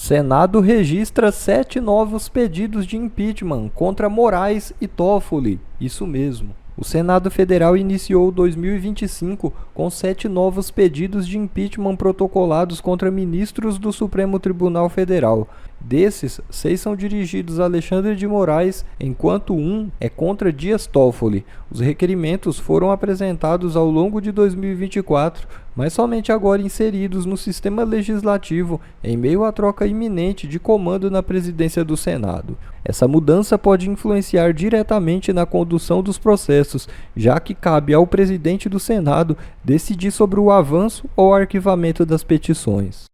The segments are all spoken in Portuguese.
Senado registra 7 novos pedidos de impeachment contra Moraes e Toffoli. Isso mesmo. O Senado Federal iniciou 2025 com 7 novos pedidos de impeachment protocolados contra ministros do Supremo Tribunal Federal. Desses, 6 são dirigidos a Alexandre de Moraes, enquanto um é contra Dias Toffoli. Os requerimentos foram apresentados ao longo de 2024, mas somente agora inseridos no sistema legislativo, em meio à troca iminente de comando na presidência do Senado. Essa mudança pode influenciar diretamente na condução dos processos, já que cabe ao presidente do Senado decidir sobre o avanço ou arquivamento das petições.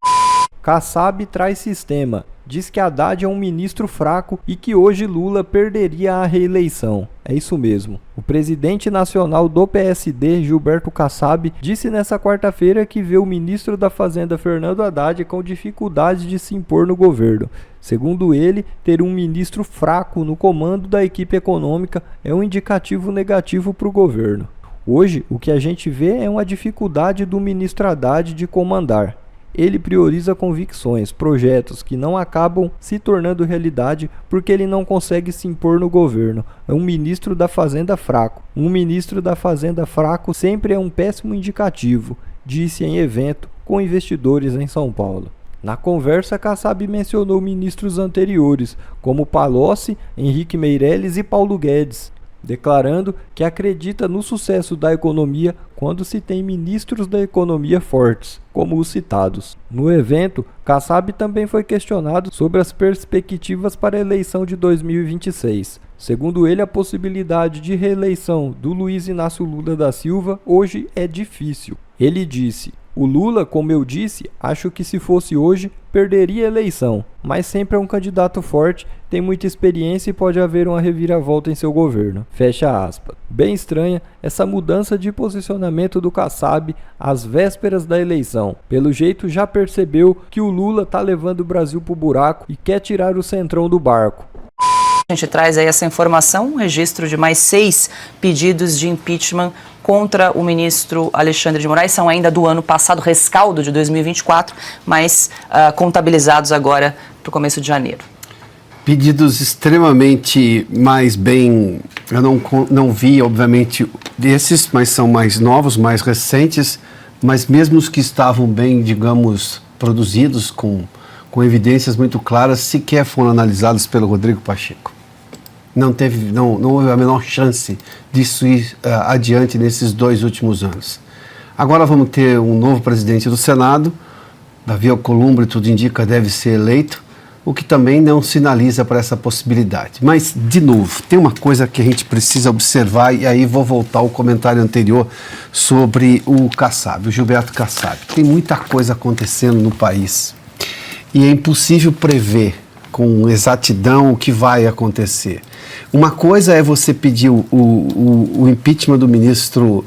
Kassab traz sistema. Diz que Haddad é um ministro fraco e que hoje Lula perderia a reeleição. É isso mesmo. O presidente nacional do PSD, Gilberto Kassab, disse nesta quarta-feira que vê o ministro da Fazenda, Fernando Haddad, com dificuldade de se impor no governo. Segundo ele, ter um ministro fraco no comando da equipe econômica é um indicativo negativo para o governo. Hoje, o que a gente vê é uma dificuldade do ministro Haddad de comandar. Ele prioriza convicções, projetos que não acabam se tornando realidade porque ele não consegue se impor no governo. É um ministro da Fazenda fraco. Um ministro da Fazenda fraco sempre é um péssimo indicativo, disse em evento com investidores em São Paulo. Na conversa, Kassab mencionou ministros anteriores, como Palocci, Henrique Meirelles e Paulo Guedes, declarando que acredita no sucesso da economia quando se tem ministros da economia fortes, como os citados. No evento, Kassab também foi questionado sobre as perspectivas para a eleição de 2026. Segundo ele, a possibilidade de reeleição do Luiz Inácio Lula da Silva hoje é difícil. Ele disse: "O Lula, como eu disse, acho que se fosse hoje, perderia a eleição, mas sempre é um candidato forte, tem muita experiência e pode haver uma reviravolta em seu governo." Fecha aspas. Bem estranha essa mudança de posicionamento do Kassab às vésperas da eleição. Pelo jeito já percebeu que o Lula tá levando o Brasil pro buraco e quer tirar o Centrão do barco. A gente traz aí essa informação, um registro de mais 6 pedidos de impeachment contra o ministro Alexandre de Moraes, são ainda do ano passado, rescaldo de 2024, mas contabilizados agora para o começo de janeiro. Pedidos extremamente mais bem, eu não vi obviamente desses, mas são mais novos, mais recentes, mas mesmo os que estavam bem, digamos, produzidos com evidências muito claras, sequer foram analisados pelo Rodrigo Pacheco. Não houve a menor chance disso ir adiante nesses 2 últimos anos. Agora vamos ter um novo presidente do Senado, Davi Alcolumbre, tudo indica, deve ser eleito, o que também não sinaliza para essa possibilidade. Mas, de novo, tem uma coisa que a gente precisa observar, e aí vou voltar ao comentário anterior sobre o Kassab, o Gilberto Kassab. Tem muita coisa acontecendo no país e é impossível prever com exatidão o que vai acontecer. Uma coisa é você pedir o impeachment do ministro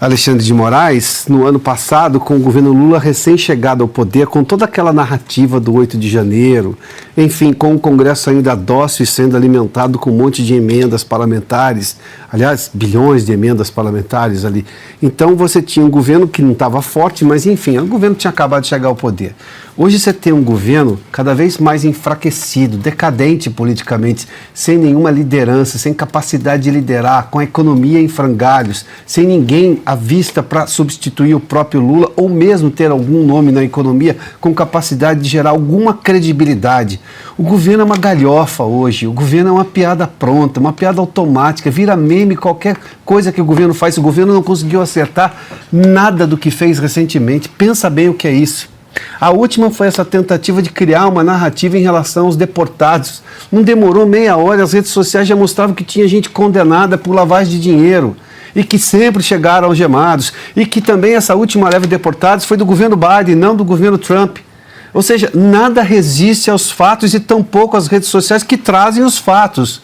Alexandre de Moraes no ano passado, com o governo Lula recém-chegado ao poder, com toda aquela narrativa do 8 de janeiro, enfim, com o Congresso ainda dócil e sendo alimentado com um monte de emendas parlamentares, aliás, bilhões de emendas parlamentares ali. Então você tinha um governo que não estava forte, mas enfim, o governo tinha acabado de chegar ao poder. Hoje você tem um governo cada vez mais enfraquecido, decadente politicamente, sem nenhuma liderança, sem capacidade de liderar, com a economia em frangalhos, sem ninguém à vista para substituir o próprio Lula, ou mesmo ter algum nome na economia com capacidade de gerar alguma credibilidade. O governo é uma galhofa hoje, o governo é uma piada pronta, uma piada automática, vira meme qualquer coisa que o governo faz. O governo não conseguiu acertar nada do que fez recentemente. Pensa bem o que é isso. A última foi essa tentativa de criar uma narrativa em relação aos deportados. Não demorou meia hora, as redes sociais já mostravam que tinha gente condenada por lavagem de dinheiro e que sempre chegaram algemados, e que também essa última leva de deportados foi do governo Biden, não do governo Trump. Ou seja, nada resiste aos fatos e tampouco as redes sociais que trazem os fatos.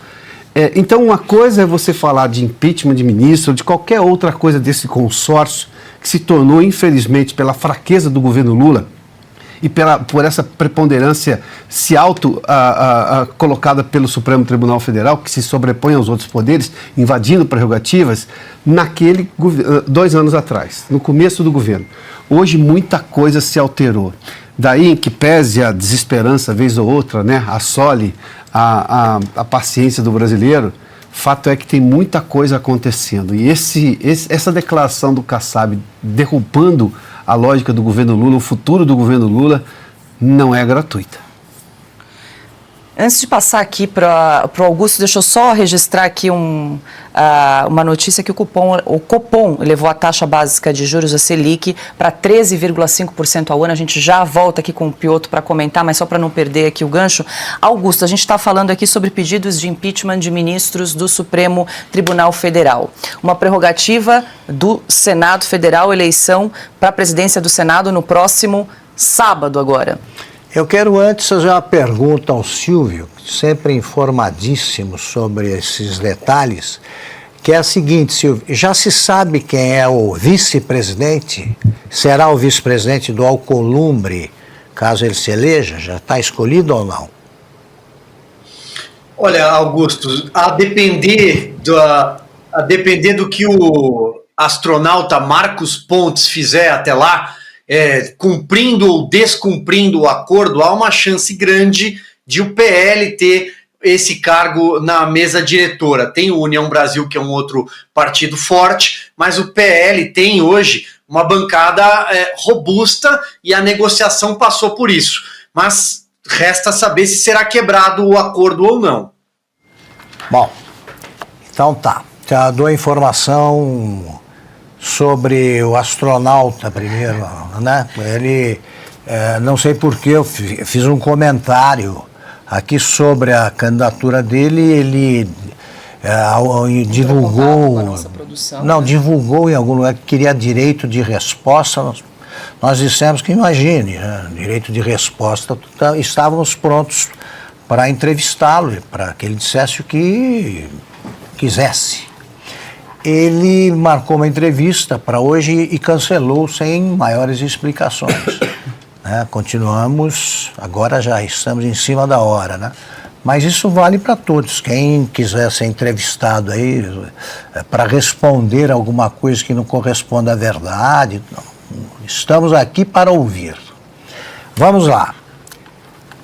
Então, uma coisa é você falar de impeachment de ministro ou de qualquer outra coisa desse consórcio que se tornou, infelizmente, pela fraqueza do governo Lula e por essa preponderância colocada pelo Supremo Tribunal Federal, que se sobrepõe aos outros poderes, invadindo prerrogativas, 2 anos atrás, no começo do governo. Hoje muita coisa se alterou. Daí em que pese a desesperança, vez ou outra, né, assole a paciência do brasileiro, fato é que tem muita coisa acontecendo. E essa declaração do Kassab derrubando a lógica do governo Lula, o futuro do governo Lula, não é gratuita. Antes de passar aqui para o Augusto, deixa eu só registrar aqui uma notícia que o Copom elevou a taxa básica de juros, a Selic, para 13,5% ao ano. A gente já volta aqui com o Piotr para comentar, mas só para não perder aqui o gancho. Augusto, a gente está falando aqui sobre pedidos de impeachment de ministros do Supremo Tribunal Federal. Uma prerrogativa do Senado Federal, eleição para a presidência do Senado no próximo sábado agora. Eu quero antes fazer uma pergunta ao Silvio, sempre informadíssimo sobre esses detalhes, que é a seguinte, Silvio, já se sabe quem é o vice-presidente? Será o vice-presidente do Alcolumbre, caso ele se eleja? Já está escolhido ou não? Olha, Augusto, a depender do que o astronauta Marcos Pontes fizer até lá, cumprindo ou descumprindo o acordo, há uma chance grande de o PL ter esse cargo na mesa diretora. Tem o União Brasil, que é um outro partido forte, mas o PL tem hoje uma bancada robusta e a negociação passou por isso. Mas resta saber se será quebrado o acordo ou não. Bom, então tá. Já dou a informação sobre o astronauta primeiro, né? Ele, não sei porquê, eu fiz um comentário aqui sobre a candidatura dele, ele divulgou, divulgou em algum lugar que queria direito de resposta. Nós dissemos que, imagine, direito de resposta, estávamos prontos para entrevistá-lo, para que ele dissesse o que quisesse. Ele marcou uma entrevista para hoje e cancelou sem maiores explicações. Né? Continuamos, agora já estamos em cima da hora, né? Mas isso vale para todos. Quem quiser ser entrevistado aí para responder alguma coisa que não corresponde à verdade, estamos aqui para ouvir. Vamos lá.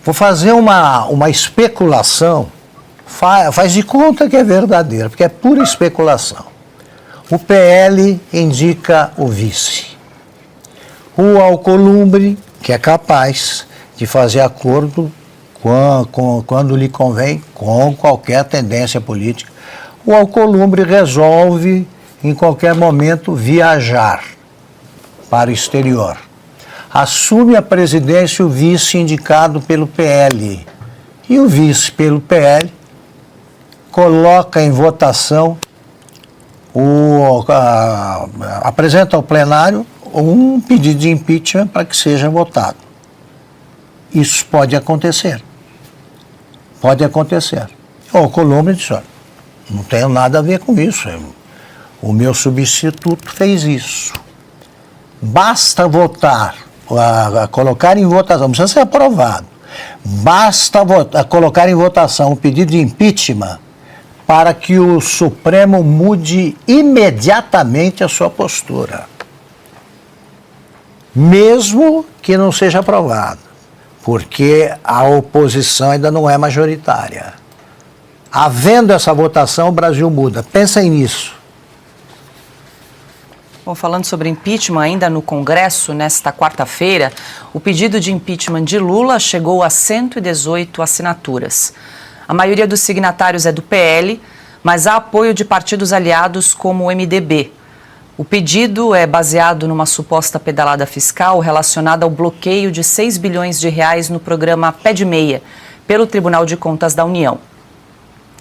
Vou fazer uma especulação, faz de conta que é verdadeira, porque é pura especulação. O PL indica o vice. O Alcolumbre, que é capaz de fazer acordo quando lhe convém, com qualquer tendência política, o Alcolumbre resolve, em qualquer momento, viajar para o exterior. Assume a presidência o vice indicado pelo PL. E o vice pelo PL coloca em votação, apresenta ao plenário um pedido de impeachment para que seja votado. Isso pode acontecer. Pode acontecer. O Alcolumbre disse, olha, não tenho nada a ver com isso. O meu substituto fez isso. Basta votar, colocar em votação, não precisa ser aprovado. Basta colocar em votação o pedido de impeachment para que o Supremo mude imediatamente a sua postura, mesmo que não seja aprovado, porque a oposição ainda não é majoritária. Havendo essa votação, o Brasil muda. Pensem nisso. Bom, falando sobre impeachment, ainda no Congresso, nesta quarta-feira, o pedido de impeachment de Lula chegou a 118 assinaturas. A maioria dos signatários é do PL, mas há apoio de partidos aliados como o MDB. O pedido é baseado numa suposta pedalada fiscal relacionada ao bloqueio de 6 bilhões de reais no programa Pé de Meia, pelo Tribunal de Contas da União.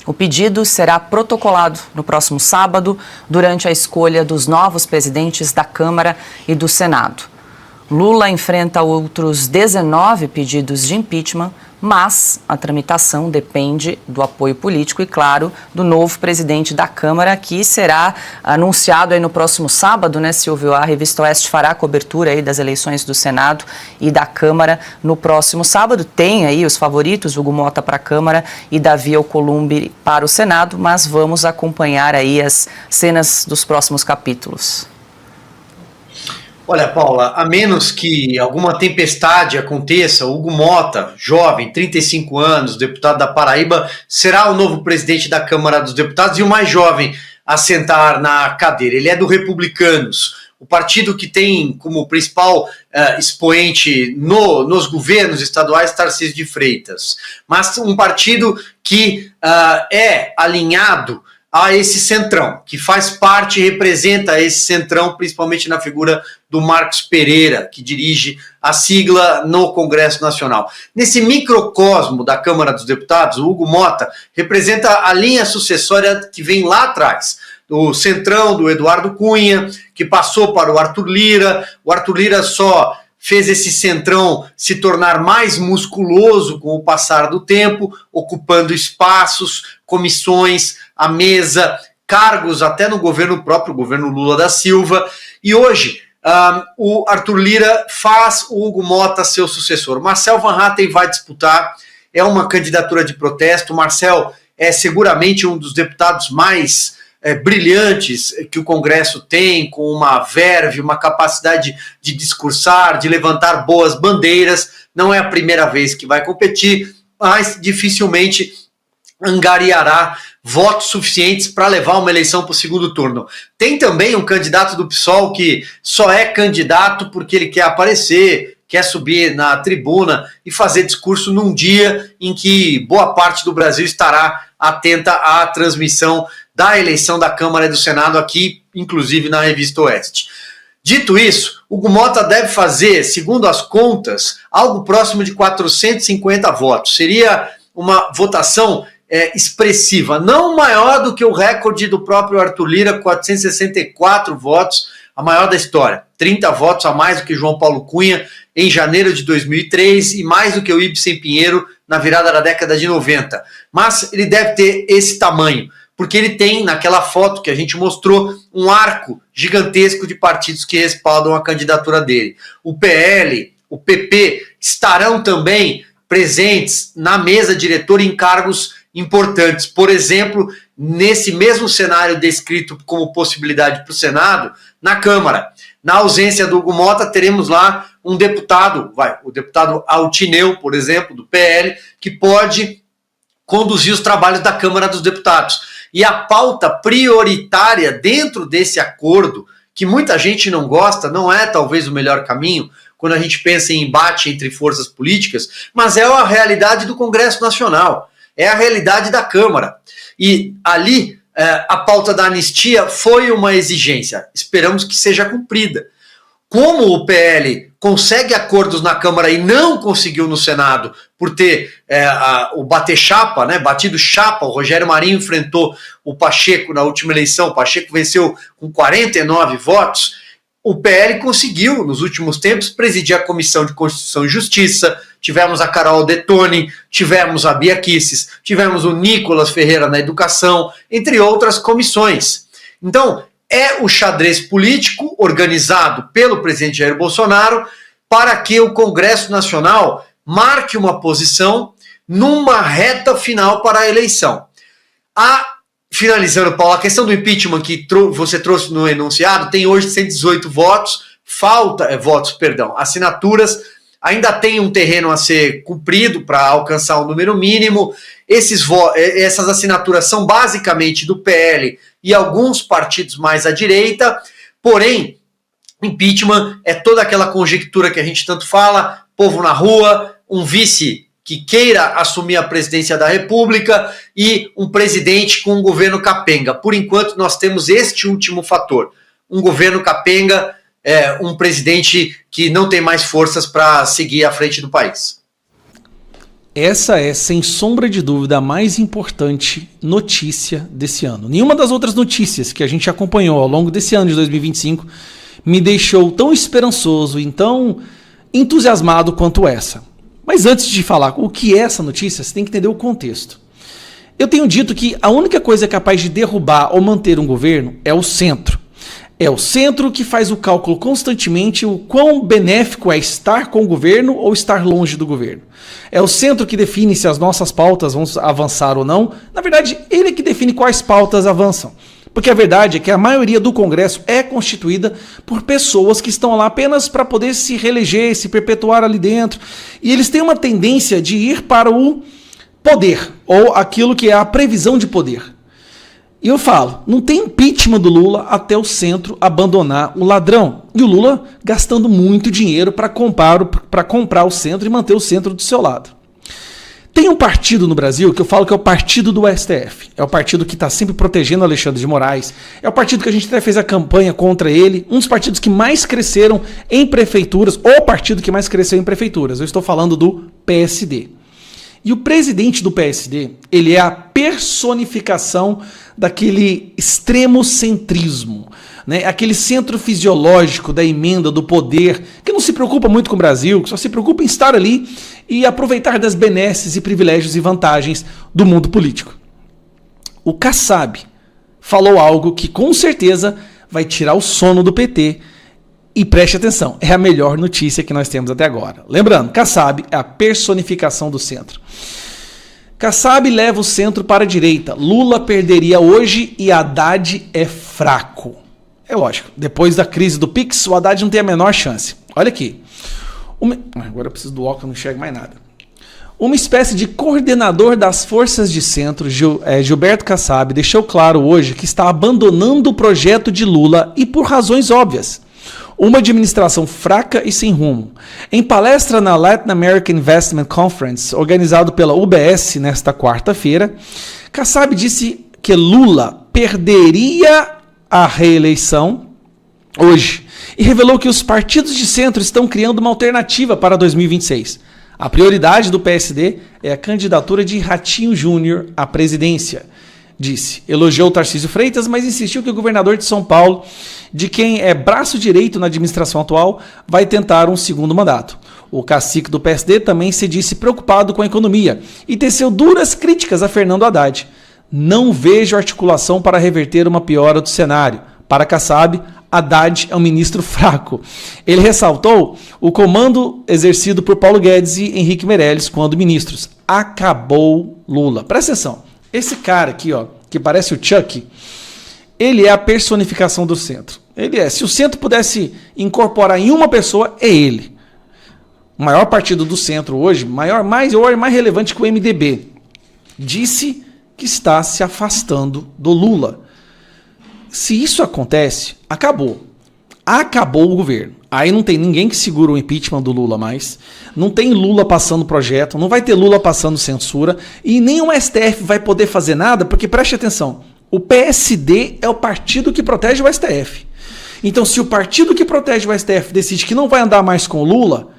O pedido será protocolado no próximo sábado, durante a escolha dos novos presidentes da Câmara e do Senado. Lula enfrenta outros 19 pedidos de impeachment, mas a tramitação depende do apoio político e, claro, do novo presidente da Câmara, que será anunciado aí no próximo sábado, né, Silvio? A Revista Oeste fará a cobertura aí das eleições do Senado e da Câmara no próximo sábado. Tem aí os favoritos, Hugo Mota para a Câmara e Davi Alcolumbre para o Senado, mas vamos acompanhar aí as cenas dos próximos capítulos. Olha, Paula, a menos que alguma tempestade aconteça, Hugo Mota, jovem, 35 anos, deputado da Paraíba, será o novo presidente da Câmara dos Deputados e o mais jovem a sentar na cadeira. Ele é do Republicanos, o partido que tem como principal expoente nos governos estaduais Tarcísio de Freitas, mas um partido que é alinhado a esse centrão, que faz parte e representa esse centrão, principalmente na figura do Marcos Pereira, que dirige a sigla no Congresso Nacional. Nesse microcosmo da Câmara dos Deputados, o Hugo Mota representa a linha sucessória que vem lá atrás, do centrão do Eduardo Cunha, que passou para o Arthur Lira. O Arthur Lira só fez esse centrão se tornar mais musculoso com o passar do tempo, ocupando espaços, comissões, a mesa, cargos até no governo próprio, governo Lula da Silva. E hoje, o Arthur Lira faz o Hugo Mota seu sucessor. Marcel Van Hatten vai disputar, é uma candidatura de protesto. Marcel é seguramente um dos deputados mais brilhantes que o Congresso tem, com uma verve, uma capacidade de discursar, de levantar boas bandeiras. Não é a primeira vez que vai competir, mas dificilmente angariará votos suficientes para levar uma eleição para o segundo turno. Tem também um candidato do PSOL que só é candidato porque ele quer aparecer, quer subir na tribuna e fazer discurso num dia em que boa parte do Brasil estará atenta à transmissão da eleição da Câmara e do Senado aqui, inclusive na Revista Oeste. Dito isso, Hugo Mota deve fazer, segundo as contas, algo próximo de 450 votos. Seria uma votação expressiva, não maior do que o recorde do próprio Arthur Lira, 464 votos, a maior da história. 30 votos a mais do que João Paulo Cunha em janeiro de 2003 e mais do que o Ibsen Pinheiro na virada da década de 90. Mas ele deve ter esse tamanho, porque ele tem, naquela foto que a gente mostrou, um arco gigantesco de partidos que respaldam a candidatura dele. O PL, o PP estarão também presentes na mesa diretora em cargos importantes. Por exemplo, nesse mesmo cenário descrito como possibilidade para o Senado, na Câmara. Na ausência do Hugo Mota, teremos lá um deputado, o deputado Altineu, por exemplo, do PL, que pode conduzir os trabalhos da Câmara dos Deputados. E a pauta prioritária dentro desse acordo, que muita gente não gosta, não é talvez o melhor caminho, quando a gente pensa em embate entre forças políticas, mas é a realidade do Congresso Nacional, é a realidade da Câmara. E ali, a pauta da anistia foi uma exigência, esperamos que seja cumprida. Como o PL consegue acordos na Câmara e não conseguiu no Senado por ter o bater chapa, né, batido chapa, o Rogério Marinho enfrentou o Pacheco na última eleição, o Pacheco venceu com 49 votos, o PL conseguiu, nos últimos tempos, presidir a Comissão de Constituição e Justiça, tivemos a Carol Detoni, tivemos a Bia Kicis, tivemos o Nicolas Ferreira na Educação, entre outras comissões. Então, é o xadrez político organizado pelo presidente Jair Bolsonaro para que o Congresso Nacional marque uma posição numa reta final para a eleição. Finalizando, Paulo, a questão do impeachment que você trouxe no enunciado tem hoje 118 votos, assinaturas, ainda tem um terreno a ser cumprido para alcançar um número mínimo. Essas assinaturas são basicamente do PL e alguns partidos mais à direita, porém, impeachment é toda aquela conjectura que a gente tanto fala, povo na rua, um vice que queira assumir a presidência da República e um presidente com um governo capenga. Por enquanto, nós temos este último fator, um governo capenga, um presidente que não tem mais forças para seguir à frente do país. Essa é, sem sombra de dúvida, a mais importante notícia desse ano. Nenhuma das outras notícias que a gente acompanhou ao longo desse ano de 2025 me deixou tão esperançoso e tão entusiasmado quanto essa. Mas antes de falar o que é essa notícia, você tem que entender o contexto. Eu tenho dito que a única coisa capaz de derrubar ou manter um governo é o centro. É o centro que faz o cálculo constantemente o quão benéfico é estar com o governo ou estar longe do governo. É o centro que define se as nossas pautas vão avançar ou não. Na verdade, ele é que define quais pautas avançam. Porque a verdade é que a maioria do Congresso é constituída por pessoas que estão lá apenas para poder se reeleger, se perpetuar ali dentro. E eles têm uma tendência de ir para o poder, ou aquilo que é a previsão de poder. E eu falo, não tem impeachment do Lula até o centro abandonar o ladrão. E o Lula gastando muito dinheiro para comprar o centro e manter o centro do seu lado. Tem um partido no Brasil que eu falo que é o partido do STF. É o partido que está sempre protegendo Alexandre de Moraes. É o partido que a gente até fez a campanha contra ele. Um dos partidos que mais cresceram em prefeituras. O partido que mais cresceu em prefeituras. Eu estou falando do PSD. E o presidente do PSD, ele é a personificação daquele extremo centrismo, né? Aquele centro fisiológico da emenda do poder, que não se preocupa muito com o Brasil, que só se preocupa em estar ali e aproveitar das benesses e privilégios e vantagens do mundo político. O Kassab falou algo que com certeza vai tirar o sono do PT. E preste atenção, é a melhor notícia que nós temos até agora. Lembrando, Kassab é a personificação do centro. Kassab leva o centro para a direita. Lula perderia hoje e Haddad é fraco. É lógico, depois da crise do Pix, o Haddad não tem a menor chance. Olha aqui. Agora eu preciso do óculos, não enxergo mais nada. Uma espécie de coordenador das forças de centro, Gilberto Kassab, deixou claro hoje que está abandonando o projeto de Lula e por razões óbvias. Uma administração fraca e sem rumo. Em palestra na Latin American Investment Conference, organizado pela UBS nesta quarta-feira, Kassab disse que Lula perderia a reeleição hoje e revelou que os partidos de centro estão criando uma alternativa para 2026. A prioridade do PSD é a candidatura de Ratinho Júnior à presidência, disse. Elogiou Tarcísio Freitas, mas insistiu que o governador de São Paulo, de quem é braço direito na administração atual, vai tentar um segundo mandato. O cacique do PSD também se disse preocupado com a economia e teceu duras críticas a Fernando Haddad. Não vejo articulação para reverter uma piora do cenário. Para Kassab, Haddad é um ministro fraco. Ele ressaltou o comando exercido por Paulo Guedes e Henrique Meirelles quando ministros. Acabou Lula. Presta atenção. Esse cara aqui, ó, que parece o Chuck, ele é a personificação do centro. Ele é. Se o centro pudesse incorporar em uma pessoa, é ele. O maior partido do centro hoje, mais relevante que o MDB, disse que está se afastando do Lula. Se isso acontece, acabou. Acabou o governo. Aí não tem ninguém que segura o impeachment do Lula mais. Não tem Lula passando projeto. Não vai ter Lula passando censura. E nem o STF vai poder fazer nada, porque preste atenção. O PSD é o partido que protege o STF. Então, se o partido que protege o STF decide que não vai andar mais com o Lula,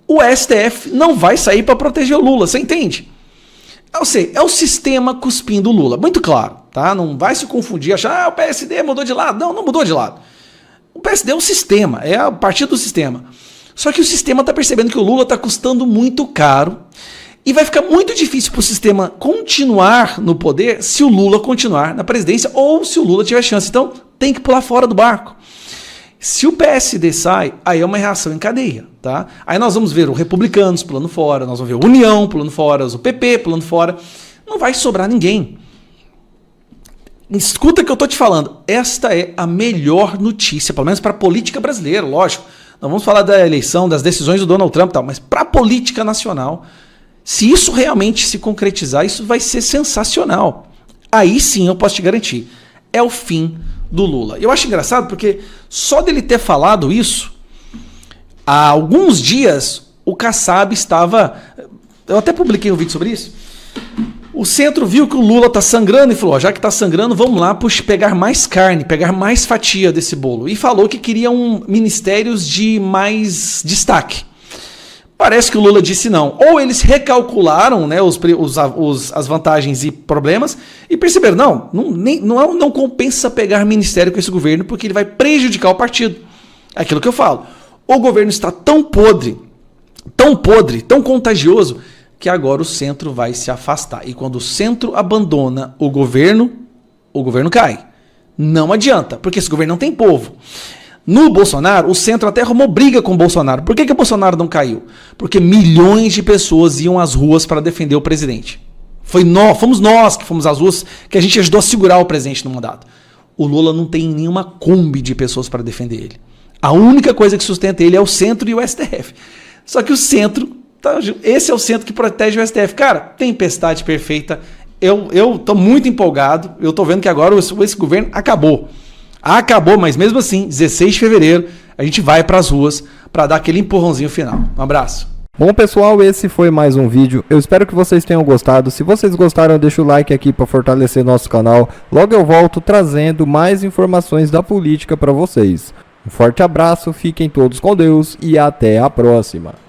o STF não vai sair para proteger o Lula. Você entende? É o sistema cuspindo o Lula. Muito claro, tá? Não vai se confundir, achar o PSD mudou de lado. Não mudou de lado. O PSD é o sistema, é a partir do sistema. Só que o sistema está percebendo que o Lula está custando muito caro e vai ficar muito difícil para o sistema continuar no poder se o Lula continuar na presidência ou se o Lula tiver chance. Então tem que pular fora do barco. Se o PSD sai, aí é uma reação em cadeia, tá? Aí nós vamos ver os republicanos pulando fora, nós vamos ver a União pulando fora, o PP pulando fora. Não vai sobrar ninguém. Escuta o que eu estou te falando. Esta é a melhor notícia, pelo menos para a política brasileira, lógico. Não vamos falar da eleição, das decisões do Donald Trump e tal, mas para a política nacional, se isso realmente se concretizar, isso vai ser sensacional. Aí sim eu posso te garantir, é o fim do Lula. Eu acho engraçado porque só dele ter falado isso, há alguns dias o Kassab estava... Eu até publiquei um vídeo sobre isso. O centro viu que o Lula está sangrando e falou, ó, já que está sangrando, vamos lá pegar mais carne, pegar mais fatia desse bolo. E falou que queriam ministérios de mais destaque. Parece que o Lula disse não. Ou eles recalcularam, né, as vantagens e problemas e perceberam, não compensa pegar ministério com esse governo porque ele vai prejudicar o partido. É aquilo que eu falo. O governo está tão podre, tão contagioso, que agora o centro vai se afastar. E quando o centro abandona o governo cai. Não adianta, porque esse governo não tem povo. No Bolsonaro, o centro até arrumou briga com o Bolsonaro. Por que o Bolsonaro não caiu? Porque milhões de pessoas iam às ruas para defender o presidente. Fomos nós que fomos às ruas, que a gente ajudou a segurar o presidente no mandato. o Lula não tem nenhuma Kombi de pessoas para defender ele. A única coisa que sustenta ele é o centro e o STF. Só que o centro, esse é o centro que protege o STF. Cara, tempestade perfeita. Eu tô muito empolgado. Eu tô vendo que agora esse governo acabou. Acabou, mas mesmo assim, 16 de fevereiro, a gente vai para as ruas para dar aquele empurrãozinho final. Um abraço. Bom, pessoal, esse foi mais um vídeo. Eu espero que vocês tenham gostado. Se vocês gostaram, deixa o like aqui para fortalecer nosso canal. Logo eu volto trazendo mais informações da política para vocês. Um forte abraço, fiquem todos com Deus e até a próxima.